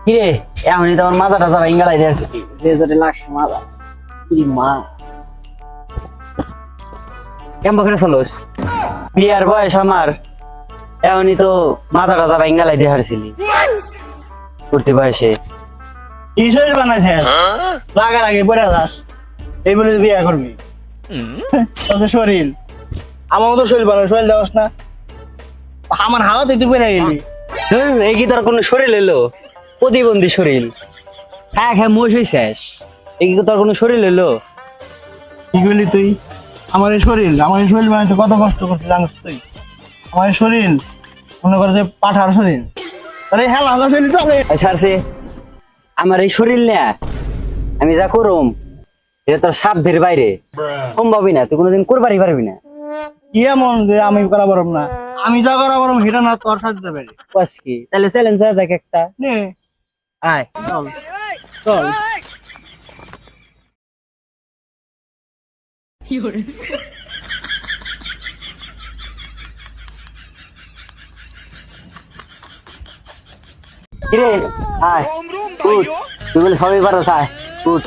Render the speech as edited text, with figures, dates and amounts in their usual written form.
কিরে এমনই তো আমার মাথাটা যারা ইঙ্গালাই দিয়ে যে জোরে লাগছে মাথা কি মা কেমন করে চলোস বিয়ার বয়স আমার এমনই তো মাথাটা যারা ইঙ্গালাই দিয়ে হারছিলি করতে বয়সে কি শরীর বানাইছে লাগার আগে পড়ে যাস এই বলে বিয়ে করবি তোদের শরীর আমার মতো শরীর বানাই শরীর দেওয়াস না আমার হাওয়াতে তুই পড়ে গেলি এই কি তোর কোনো শরীর এলো প্রতিবন্ধী শরীর হ্যাঁ হ্যাঁ মোষ শেষ এই কি তোর কোনো শরীর এলো কি করলি তুই আমার এই শরীর বানাইতে কত কষ্ট করতে জানিস তুই আমার এই শরীর মনে করে যে পাঠার শরীর আরে হ্যাঁ আমার শরীর চলে ছাড়ছে আমার এই শরীর না আমি যা করুম এটা তোর সাধ্যের বাইরে সম্ভবই না তুই কোনোদিন করবারই পারবি না কি এমন যে আমি করা পারব না আমি যা করা পারব সেটা না তোর সাথে দেবে বাস কি তাহলে চ্যালেঞ্জ হয়ে যাক একটা নে আয় চল চল কিরে আয় উঠ তুই বলে সবই পারো আয় উঠ